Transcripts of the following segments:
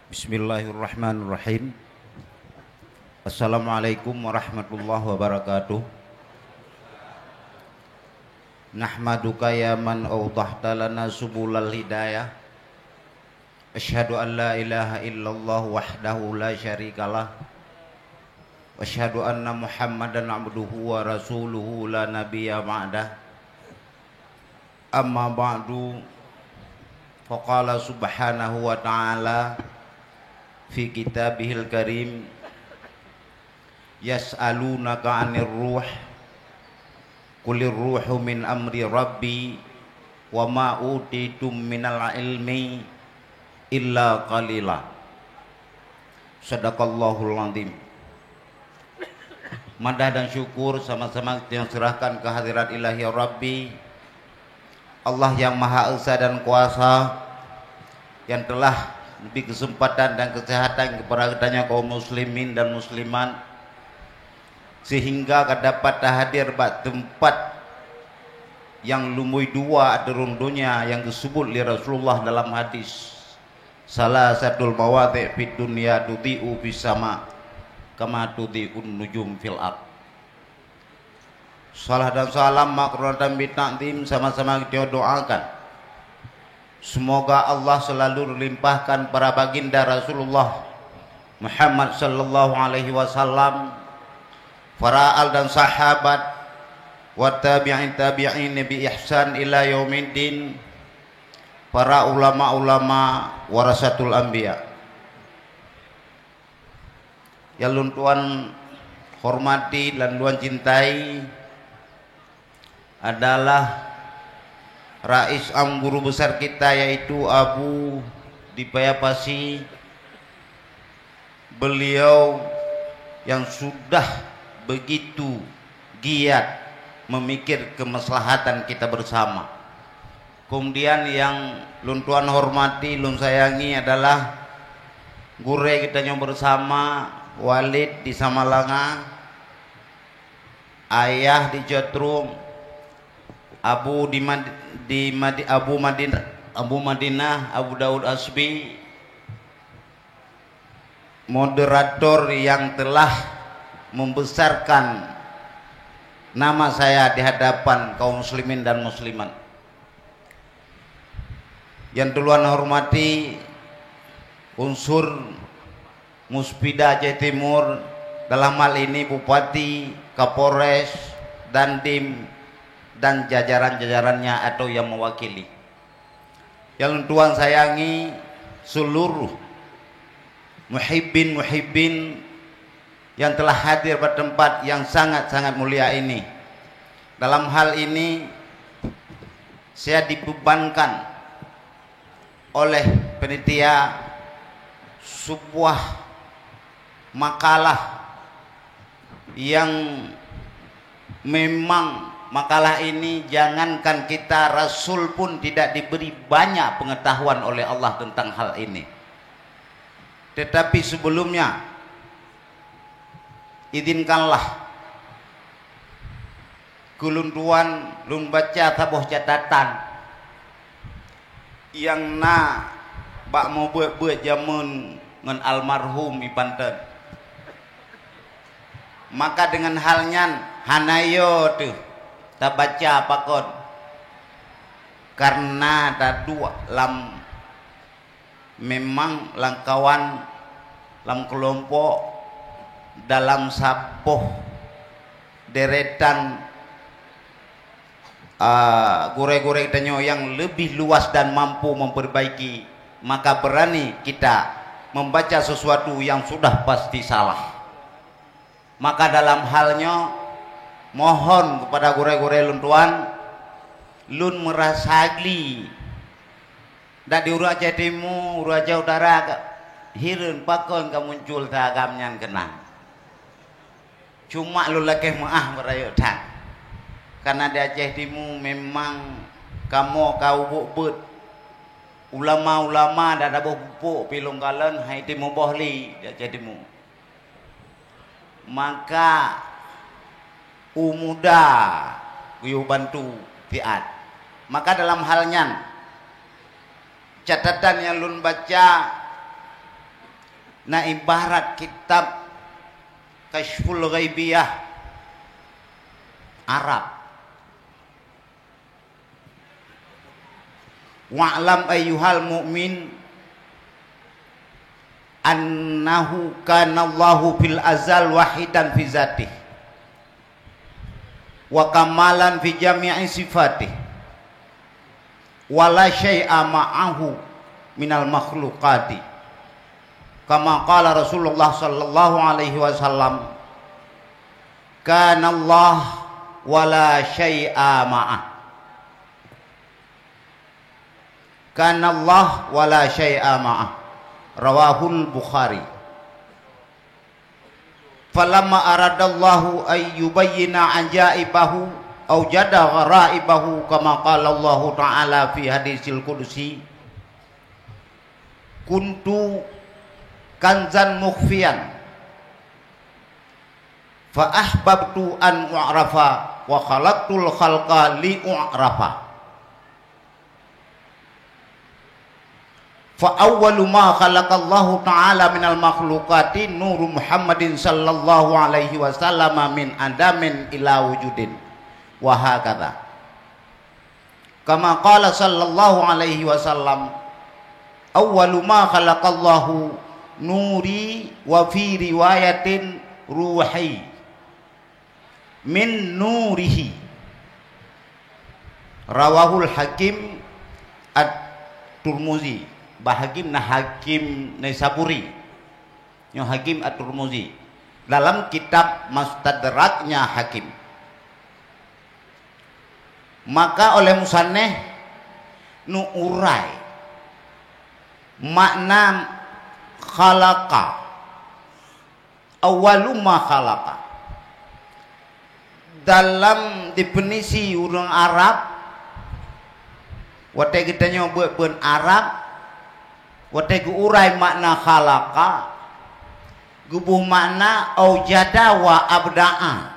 Bismillahirrahmanirrahim. Assalamualaikum warahmatullahi wabarakatuh. Nahmaduka ya man awdahta lana subulal hidayah. Asyhadu an la ilaha illallah wahdahu la syarikalah. Asyhadu anna Muhammadan abduhu wa rasuluhu la nabiyya ba'dah. Amma ba'du. Faqala subhanahu wa ta'ala fi kitabihil karim, yas'alunaka 'anir ruh qulir ruhu min amri rabbi wa ma utitum minal ilmi illa qalila. Sadaqallahul azim. Madah dan syukur sama-sama yang serahkan ke hadirat ilahi Rabbi, Allah yang Maha Esa dan Kuasa, yang telah lebih kesempatan dan kesehatan kepada kaum muslimin dan muslimat sehingga dapat hadir pada tempat yang lumui dua aderung dunia yang disebut li Rasulullah dalam hadis, salah satu mawadhi' fid dunya tudhi'u bis sama kama tudhi'un nujum fil ard. Salah dan salam makratan bitakdim sama-sama kita doakan semoga Allah selalu limpahkan para baginda Rasulullah Muhammad sallallahu alaihi wasallam, para al dan sahabat, wa tabi'in tabi'in bi ihsan ila yaumiddin, para ulama-ulama warasatul anbiya. Yang lun tuan hormati dan luan cintai adalah Rais Am guru besar kita, yaitu Abu Dipayapasi. Beliau yang sudah begitu giat memikir kemaslahatan kita bersama. Kemudian yang lun tuan hormati, lun sayangi adalah gure kita yang bersama, Walid di Samalanga, Ayah di Jotrum, Abu Madinah, Abu Daud Asbi, moderator yang telah membesarkan nama saya di hadapan kaum muslimin dan muslimat. Yang duluan hormati unsur Muspida Aceh Timur, dalam hal ini Bupati, Kapolres, Dandim, dan jajaran-jajarannya atau yang mewakili. Yang tuan sayangi seluruh muhibbin yang telah hadir pada tempat yang sangat-sangat mulia ini. Dalam hal ini saya dibebankan oleh panitia sebuah makalah yang memang makalah ini jangankan kita, Rasul pun tidak diberi banyak pengetahuan oleh Allah tentang hal ini. Tetapi sebelumnya izinkanlah kulun tuan lun baca tabuh catatan yang bak mau buat jamun ngan almarhum Ipanten. Maka dengan halnya hanayo tuh tak baca apa kon, karena ada dua lam memang langkawan lam kelompok dalam sapoh deretan gure-gure tanyo yang lebih luas dan mampu memperbaiki, maka berani kita membaca sesuatu yang sudah pasti salah. Maka dalam halnya mohon kepada gure-gure lun tuan, lun merasagli dak di Uru Aceh Timur, Uru Aceh Utara, hireun pakon ka muncul tagam nyan kenang. Cuma lu lakeh maah berayo tak. Karena di Aceh Timur memang kamu kau buk ulama-ulama dak ada bupuk pilung kalen hai Timur bohli di Aceh Timur. Maka umuda kuyu bantu tiat. Maka dalam halnya catatan yang lun baca na ibarat kitab Kashful Ghaibiyah Arab. Wa'lam ayyuhal mu'min annahu kana Allahu fil azal wahidan fi zatih wa kamalan fi jami'i sifatih wa la syai'a ma'ahu minal makhluqati kama qala Rasulullah sallallahu alaihi wasallam kana Allah wa la syai'a ma'ah kana Allah wa la syai'a ma'ah rawahul Bukhari. Falamma aradallahu ay yubayyina ajaibahu aw jada gharaibahu kama qala Allah Ta'ala fi hadisil qudsi kuntu kanzan mukhfiyan fa ahbabtu an u'rafa wa khalaqtul khalqa li u'rafa. Fa awwalu ma khalaqallahu ta'ala minal makhluqati nuru Muhammadin sallallahu alaihi wasallam min adamin ila wujudin wa hakadha kama qala sallallahu alaihi wasallam awwalu ma khalaqallahu nuri wa fi riwayatin ruhi min nurihi rawahul Hakim at-Turmuzi. Hakim na Hakim Naisaburi, yang Hakim at-Turmuzi dalam kitab Mustadraknya Hakim. Maka oleh musanneh nu urai makna khalaqa awalu ma khalaqa dalam definisi orang Arab. Wate kita nyoba pun Arab wate urai makna khalaqa gubuh makna aujada wa abda'a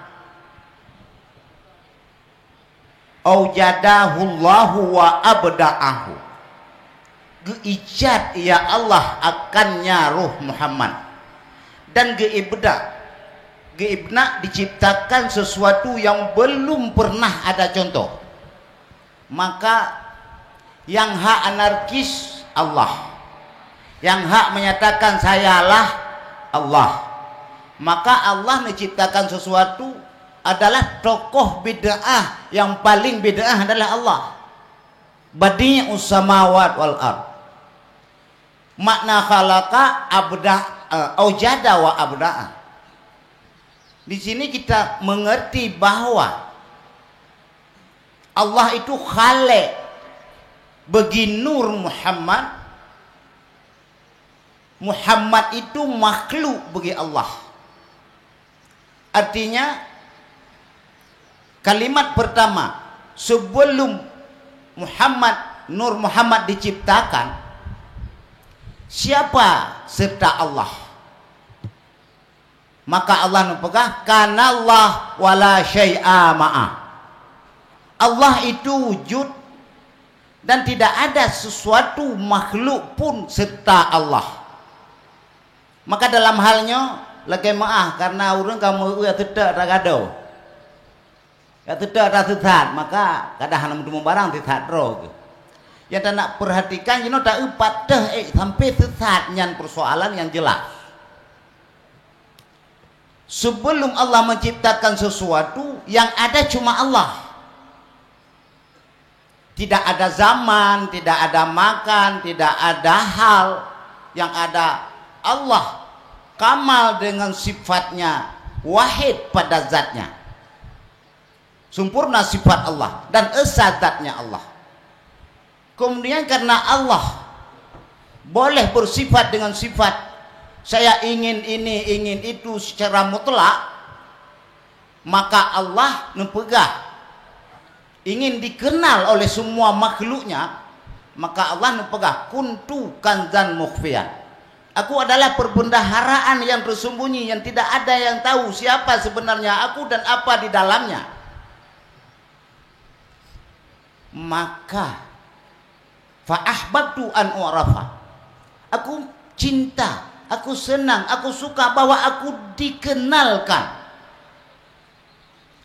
aujadahullahu wa abda'ahu geijad ya Allah akannya ruh Muhammad dan geibna diciptakan sesuatu yang belum pernah ada contoh. Maka yang hak anarkis Allah, yang hak menyatakan sayalah Allah. Maka Allah menciptakan sesuatu adalah tokoh bid'ah, yang paling bid'ah adalah Allah. Badi'us samawat wal ard. Makna khalaqa aujada wa abda'a. Di sini kita mengerti bahwa Allah itu khaliq bagi nur Muhammad. Muhammad itu makhluk bagi Allah. Artinya kalimat pertama sebelum Nur Muhammad diciptakan, siapa serta Allah? Maka Allah nupegah kanallah wala syai'a ma'ah. Allah itu wujud dan tidak ada sesuatu makhluk pun serta Allah. Maka dalam halnya lagi maaf karena orang kamu ya tidak ragado, ya tidak rasutat, maka kadang hanam barang tidak roh. Ya tak nak perhatikan, you know tak upat dah sampai sesat nyan persoalan yang jelas. Sebelum Allah menciptakan sesuatu, yang ada cuma Allah. Tidak ada zaman, tidak ada makan, tidak ada hal, yang ada Allah kamal dengan sifatnya, wahid pada zatnya, sempurna sifat Allah dan esa zatnya Allah. Kemudian karena Allah boleh bersifat dengan sifat saya ingin ini, ingin itu secara mutlak, maka Allah nempegah ingin dikenal oleh semua makhluknya, maka Allah nempegah kuntu kanzan mukhfiyan. Aku adalah perbendaharaan yang tersembunyi, yang tidak ada yang tahu siapa sebenarnya aku dan apa di dalamnya. Maka fa ahbabtu an u'rafa, aku cinta, Aku senang, aku suka bahwa aku dikenalkan.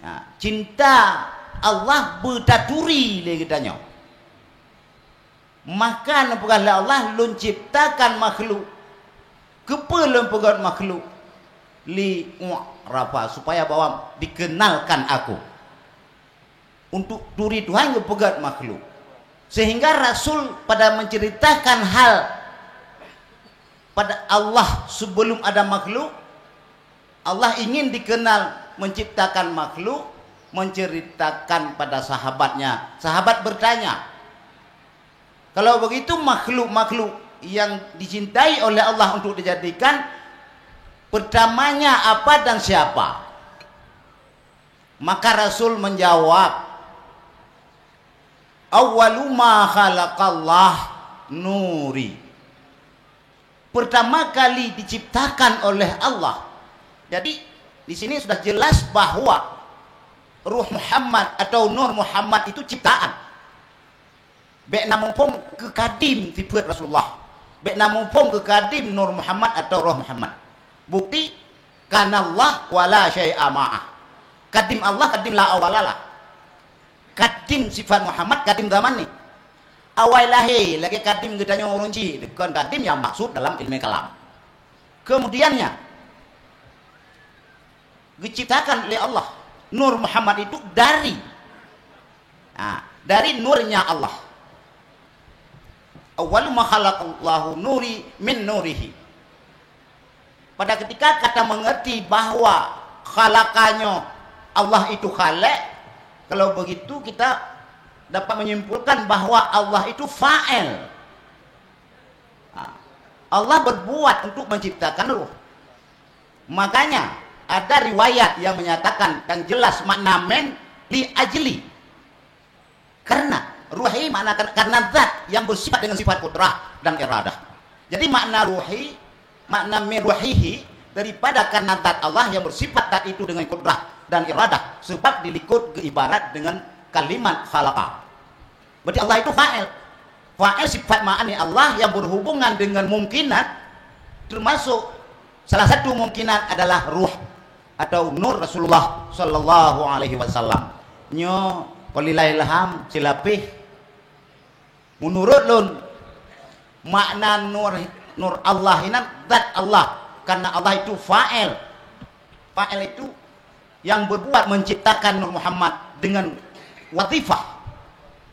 Nah, cinta Allah bertaturi le katanya. Maka nampaklah Allah lun ciptakan makhluk. Kepelum pegat makhluk li rafa supaya bahwa dikenalkan aku. Untuk duri Tuhan ke pegat makhluk. Sehingga Rasul pada menceritakan hal pada Allah sebelum ada makhluk, Allah ingin dikenal menciptakan makhluk, menceritakan pada sahabatnya. Sahabat bertanya, kalau begitu makhluk-makhluk yang dicintai oleh Allah untuk dijadikan, pertamanya apa dan siapa? Maka Rasul menjawab, awwalu ma khalaqallah nuri. Pertama kali diciptakan oleh Allah. Jadi di sini sudah jelas bahwa Ruh Muhammad atau Nur Muhammad itu ciptaan. Bek namun pun kekadim tipe Rasulullah. Bek namun pun kekadim Nur Muhammad atau Ruh Muhammad. Bukti karena Allah wala syai'a ma'ah. Kadim Allah kadim la awalalah. Kadim sifat Muhammad kadim zaman ni. Awal lahir lagi kadim kita orang ci, bukan kadim yang maksud dalam ilmu kalam. Kemudiannya diciptakan oleh Allah. Nur Muhammad itu dari nurnya Allah. Awwalu ma khalaqallahu nuri min nurihi. Pada ketika kata mengerti bahwa khalakannya Allah itu khalik, kalau begitu kita dapat menyimpulkan bahwa Allah itu fa'il. Allah berbuat untuk menciptakan ruh. Makanya ada riwayat yang menyatakan dan jelas makna men li ajli. Karena ruhi makna karena zat yang bersifat dengan sifat kudrah dan iradah. Jadi makna ruhi, makna min ruhihi daripada karena zat Allah yang bersifat zat itu dengan kudrah dan iradah, sebab dilikut ke ibarat dengan kalimat khalaqa. Berarti Allah itu fa'il. Fa'il sifat ma'ani Allah yang berhubungan dengan mungkinat, termasuk salah satu mungkinat adalah ruh atau nur Rasulullah sallallahu alaihi wasallam. Nyo walillahil ham silapih. Menurut lun makna nur Allah ini zat Allah, karena Allah itu fa'il. Fa'il itu yang berbuat menciptakan Nur Muhammad dengan watifah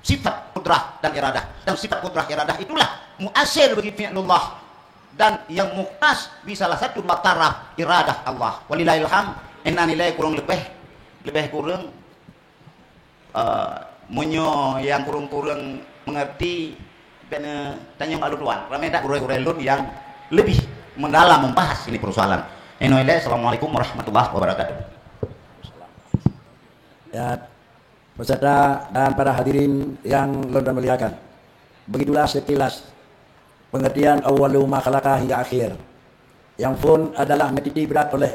sifat kudrah dan iradah, dan sifat kudrah iradah itulah muasir bagi fi'lullah, dan yang muktas di salah satu dua taraf iradah Allah. Walillahil ham. Enak nilai kurang lebih kurang munyo yang kurang mengerti dan tanya malu tuan ramai tak urai-urai lun yang lebih mendalam membahas ini persoalan. Assalamualaikum warahmatullahi wabarakatuh. Ya, peserta dan para hadirin yang Tuhan muliakan, begitulah sekilas pengertian awwalu ma khalaqa hingga akhir, yang pun adalah meniti berat oleh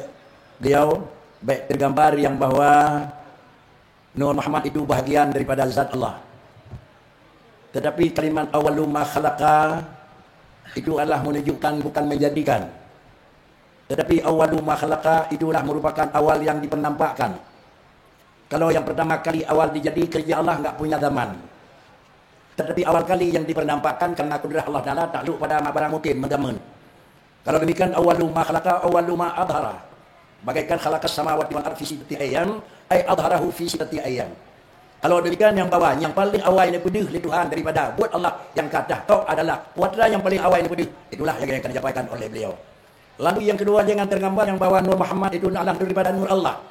beliau, baik tergambar yang bahwa Nur Muhammad itu bahagian daripada zat Allah. Tetapi kalimat awwalu ma khalaqa itu adalah menunjukkan, bukan menjadikan. Tetapi awwalu ma khalaqa itulah merupakan awal yang dipenampakkan. Kalau yang pertama kali awal dijadi kerja Allah enggak punya zaman. Tetapi awal kali yang dipernampakkan karena kudrah Allah Ta'ala takluk pada barang mungkin mendaman. Kalau demikian awwalu ma khalaqa awwalu ma adhara. Bagaikan khalaqas samawati wal ardi fi sittati ayyam ay adharahu fi sittati ayyam. Kalau demikian yang bawah, yang paling awal yang pedih li Tuhan daripada buat Allah yang kata kau adalah putra yang paling awal yang pedih. Itulah yang akan disampaikan oleh beliau. Lalu yang kedua, jangan tergambar yang bawah Nur Muhammad itu adalah daripada nur Allah.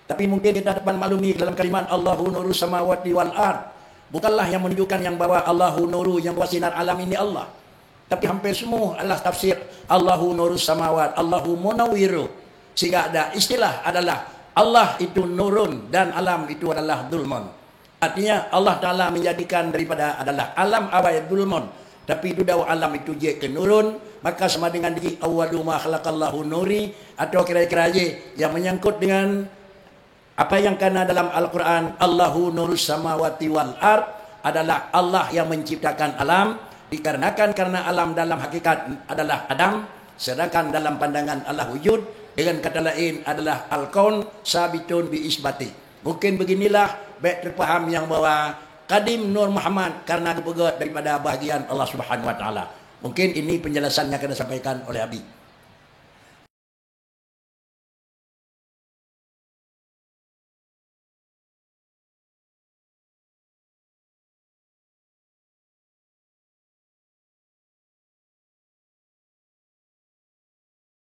Tapi mungkin kita dapat maklumi dalam kalimat Allahu nuru samawati wal ard, bukanlah yang menunjukkan yang bahwa Allahu nuru yang buat sinar alam ini Allah. Tapi hampir semua adalah tafsir Allahu nuru samawat, Allahu munawwiru. Sehingga ada istilah adalah Allah itu nurun dan alam itu adalah dulmun. Artinya Allah Ta'ala menjadikan daripada adalah alam awal dulmun. Tapi itu dawa alam itu je ke nurun, maka sama dengan di awwalu ma khalaqallahu nuri, atau kira-kira je yang menyangkut dengan apa yang karena dalam Al-Quran Allahu nurus samawati wal ard adalah Allah yang menciptakan alam, dikarenakan karena alam dalam hakikat adalah Adam, Sedangkan dalam pandangan Allah wujud, dengan kata lain adalah al-kaun sabitun bi isbati. Mungkin beginilah baik terfaham yang bahwa Kadim Nur Muhammad karena dipegat daripada bahagian Allah Subhanahu wa taala. Mungkin ini penjelasan yang akan disampaikan oleh Habib.